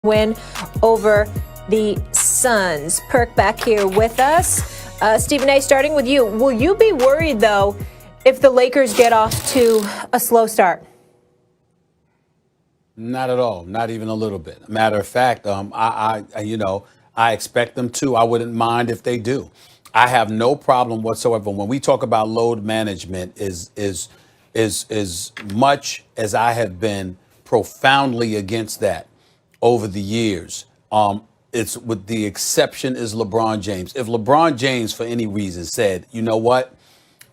win over the Suns. Perk back here with us. Stephen A., starting with you. Will you be worried, though, if the Lakers get off to a slow start? Not at all. Not even a little bit. Matter of fact, I expect them to. I wouldn't mind if they do. I have no problem whatsoever. When we talk about load management, is much as I have been profoundly against that over the years. It's with the exception is LeBron James. If LeBron James, for any reason, said, you know what,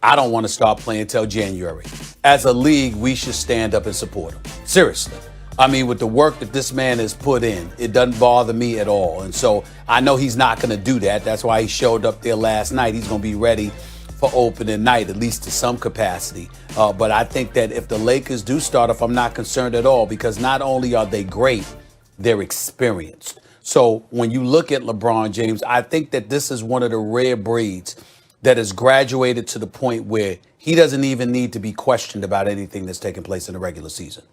I don't want to start playing until January. As a league, we should stand up and support him. Seriously. I mean, with the work that this man has put in, it doesn't bother me at all. And so I know he's not going to do that. That's why he showed up there last night. He's going to be ready for opening night, at least to some capacity. But I think that if the Lakers do start off, I'm not concerned at all, because not only are they great, they're experienced. So when you look at LeBron James, I think that this is one of the rare breeds that has graduated to the point where he doesn't even need to be questioned about anything that's taking place in the regular season.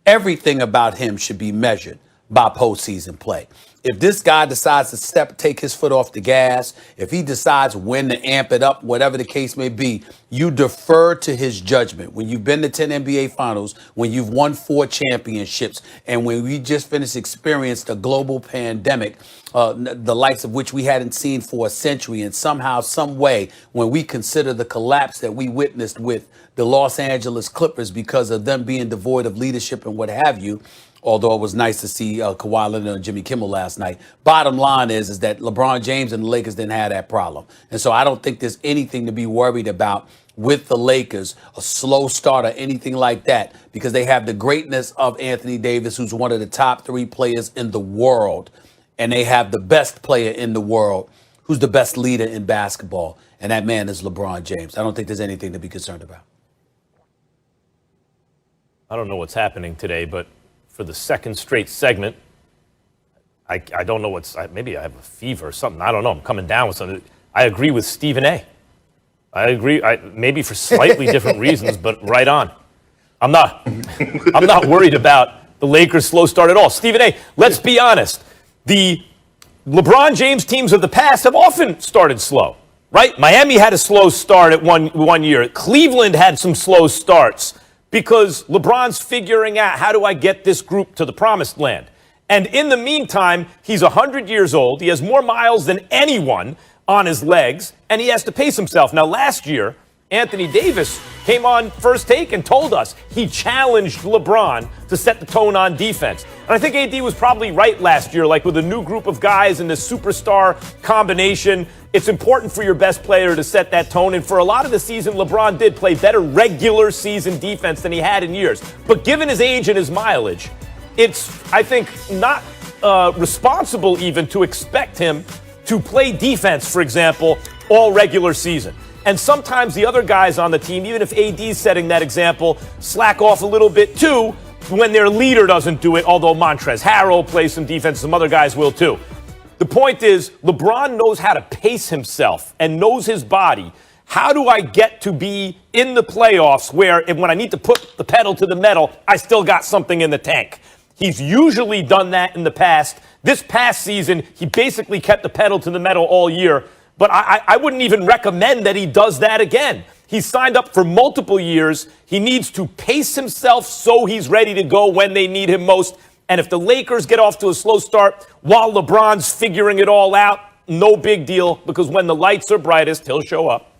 Everything about him should be measured by postseason play. If this guy decides to take his foot off the gas, if he decides when to amp it up, whatever the case may be, you defer to his judgment. When you've been to 10 NBA finals, when you've won 4 championships, and when we just experienced a global pandemic, the likes of which we hadn't seen for a century, and somehow, some way, when we consider the collapse that we witnessed with the Los Angeles Clippers because of them being devoid of leadership and what have you, although it was nice to see Kawhi Leonard and Jimmy Kimmel last night. Bottom line is that LeBron James and the Lakers didn't have that problem. And so I don't think there's anything to be worried about with the Lakers, a slow start or anything like that, because they have the greatness of Anthony Davis, who's one of the top 3 players in the world. And they have the best player in the world, who's the best leader in basketball. And that man is LeBron James. I don't think there's anything to be concerned about. I don't know what's happening today, but for the second straight segment, I don't know maybe I have a fever or something. I don't know. I'm coming down with something. I agree with Stephen A. I agree. Maybe for slightly different reasons, but right on. I'm not worried about the Lakers' slow start at all. Stephen A., let's be honest. The LeBron James teams of the past have often started slow, right? Miami had a slow start at one year. Cleveland had some slow starts, because LeBron's figuring out, how do I get this group to the promised land? And in the meantime, he's 100 years old. He has more miles than anyone on his legs, and he has to pace himself. Now, last year, Anthony Davis came on First Take and told us he challenged LeBron to set the tone on defense. And I think AD was probably right last year, like with a new group of guys and this superstar combination. It's important for your best player to set that tone. And for a lot of the season, LeBron did play better regular season defense than he had in years. But given his age and his mileage, it's, I think, not responsible even to expect him to play defense, for example, all regular season. And sometimes the other guys on the team, even if AD's setting that example, slack off a little bit too when their leader doesn't do it, although Montrezl Harrell plays some defense, some other guys will too. The point is, LeBron knows how to pace himself and knows his body. How do I get to be in the playoffs where when I need to put the pedal to the metal, I still got something in the tank? He's usually done that in the past. This past season, he basically kept the pedal to the metal all year. But I wouldn't even recommend that he does that again. He's signed up for multiple years. He needs to pace himself so he's ready to go when they need him most. And if the Lakers get off to a slow start while LeBron's figuring it all out, no big deal, because when the lights are brightest, he'll show up.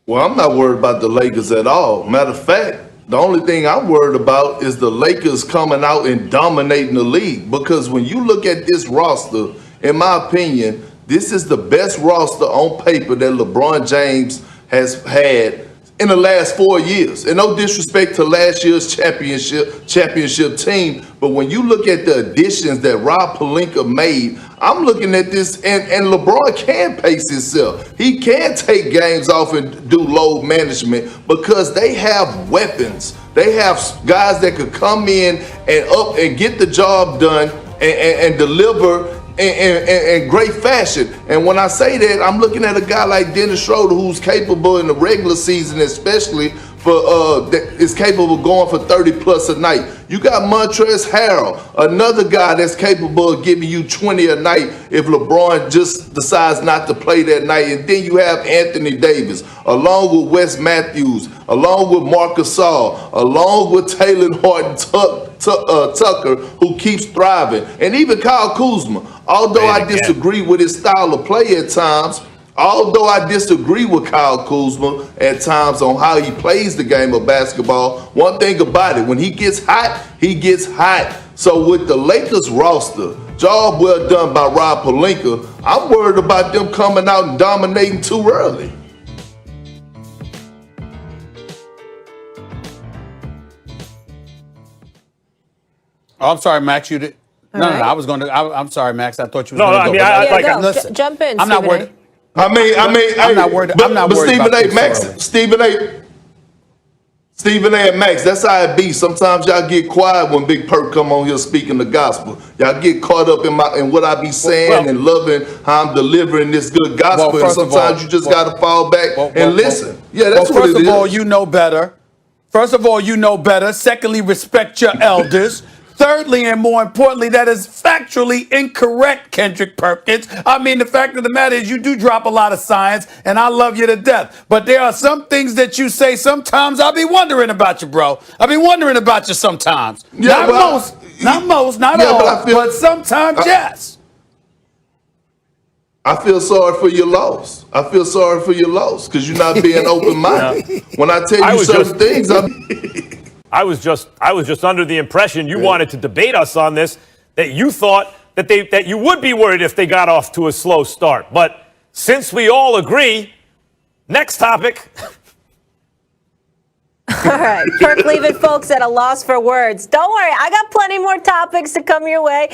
Well, I'm not worried about the Lakers at all. Matter of fact, the only thing I'm worried about is the Lakers coming out and dominating the league. Because when you look at this roster, in my opinion, this is the best roster on paper that LeBron James has had in the last 4 years. And no disrespect to last year's championship team, but when you look at the additions that Rob Pelinka made, I'm looking at this, and LeBron can pace himself. He can take games off and do load management because they have weapons. They have guys that could come in and get the job done and deliver in great fashion. And when I say that, I'm looking at a guy like Dennis Schroeder, who's capable in the regular season, especially that is capable of going for 30 plus a night. You got Montrezl Harrell, another guy that's capable of giving you 20 a night if LeBron just decides not to play that night. And then you have Anthony Davis, along with Wes Matthews, along with Marcus Gasol, along with Taylor Horton Tucker, who keeps thriving, and even Kyle Kuzma. Although I disagree with his style of play at times, although I disagree with Kyle Kuzma at times on how he plays the game of basketball, one thing about it, when he gets hot, he gets hot. So with the Lakers roster, job well done by Rob Pelinka, I'm worried about them coming out and dominating too early. Oh, I'm sorry, Max. You did. No, I was going to. I'm sorry, Max. I thought you was No, going I to mean, go. Listen, jump in. I'm not worried. I'm not worried. I'm not worried Stephen about A. this Max, early. Stephen A. and Max, that's how it be. Sometimes y'all get quiet when Big Perk come on here speaking the gospel. Y'all get caught up in what I be saying and loving how I'm delivering this good gospel. And sometimes you just got to fall back and listen. Yeah, that's what it is. First of all, you know better. First of all, you know better. Secondly, respect your elders. Thirdly, and more importantly, that is factually incorrect, Kendrick Perkins. I mean, the fact of the matter is you do drop a lot of science, and I love you to death. But there are some things that you say sometimes I'll be wondering about you, bro. I'll be wondering about you sometimes. Yeah, not most, not all, but sometimes, yes. I feel sorry for your loss. I feel sorry for your loss because you're not being open-minded. When I tell you certain things, I was just under the impression you wanted to debate us on this, that you thought that you would be worried if they got off to a slow start. But since we all agree, next topic. All right, Perk leaving folks at a loss for words. Don't worry, I got plenty more topics to come your way.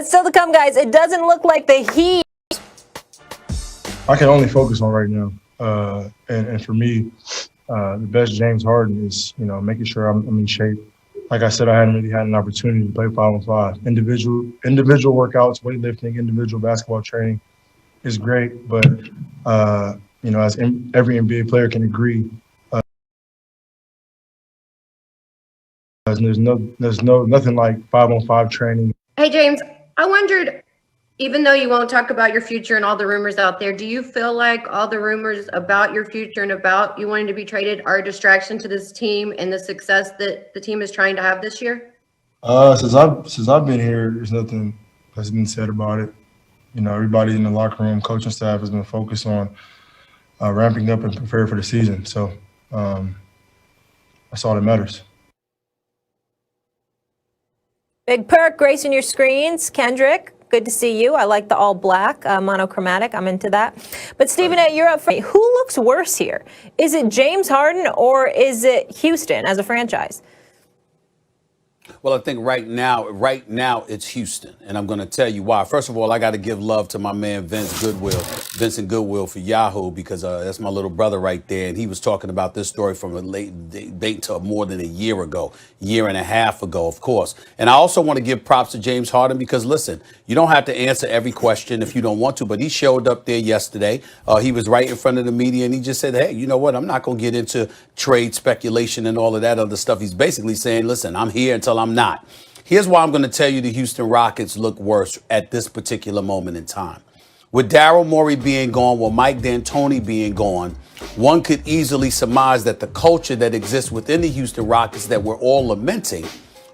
Still to come, guys. It doesn't look like the Heat. I can only focus on right now, and for me, the best James Harden is, making sure I'm in shape. Like I said, I hadn't really had an opportunity to play 5-on-5. Individual workouts, weightlifting, individual basketball training is great, but as every NBA player can agree, there's nothing like 5-on-5 training. Hey James, I wondered, even though you won't talk about your future and all the rumors out there, do you feel like all the rumors about your future and about you wanting to be traded are a distraction to this team and the success that the team is trying to have this year? Since I've been here, there's nothing that's been said about it. Everybody in the locker room, coaching staff has been focused on ramping up and preparing for the season. So that's all that matters. Big Perk gracing your screens. Kendrick, good to see you. I like the all black, monochromatic. I'm into that. But Stephen A., you're up for who looks worse here? Is it James Harden or is it Houston as a franchise? Well, I think right now it's Houston, and I'm going to tell you why. First of all, I got to give love to my man Vincent Goodwill for Yahoo, because that's my little brother right there, and he was talking about this story from a late date to more than a year and a half ago, of course. And I also want to give props to James Harden because, listen, you don't have to answer every question if you don't want to, but he showed up there yesterday. He was right in front of the media, and he just said, hey, you know what? I'm not going to get into trade speculation and all of that other stuff. He's basically saying, listen, I'm here until I'm not. Here's why I'm going to tell you the Houston Rockets look worse at this particular moment in time. With Daryl Morey being gone, with Mike D'Antoni being gone, one could easily surmise that the culture that exists within the Houston Rockets that we're all lamenting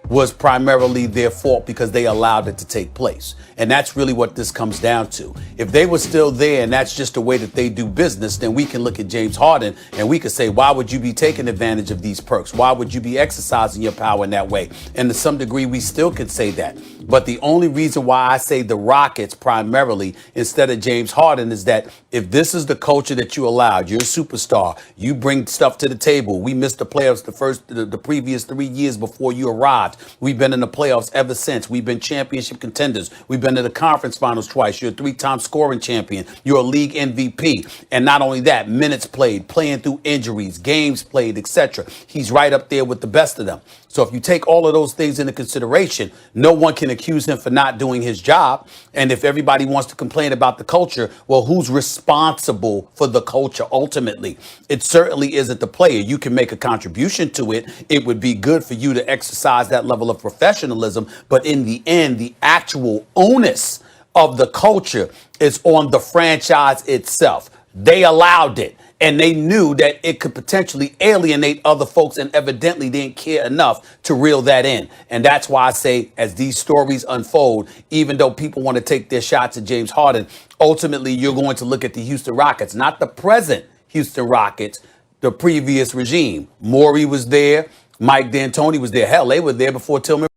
was primarily their fault because they allowed it to take place. And that's really what this comes down to. If they were still there and that's just the way that they do business, then we can look at James Harden and we could say, why would you be taking advantage of these perks? Why would you be exercising your power in that way? And to some degree, we still could say that. But the only reason why I say the Rockets primarily instead of James Harden is that If this is the culture that you allowed, you're a superstar, you bring stuff to the table. We missed the playoffs the previous 3 years before you arrived. We've been in the playoffs ever since. We've been championship contenders. We've been to the conference finals twice. You're a 3-time scoring champion. You're a league MVP. And not only that, minutes played, playing through injuries, games played, etc. He's right up there with the best of them. So if you take all of those things into consideration, no one can accuse him for not doing his job. And if everybody wants to complain about the culture, well, who's responsible for the culture ultimately? It certainly isn't the player. You can make a contribution to it. It would be good for you to exercise that level of professionalism. But in the end, the actual onus of the culture is on the franchise itself. They allowed it. And they knew that it could potentially alienate other folks and evidently didn't care enough to reel that in. And that's why I say, as these stories unfold, even though people want to take their shots at James Harden, ultimately you're going to look at the Houston Rockets, not the present Houston Rockets, the previous regime. Morey was there. Mike D'Antoni was there. Hell, they were there before Tillman.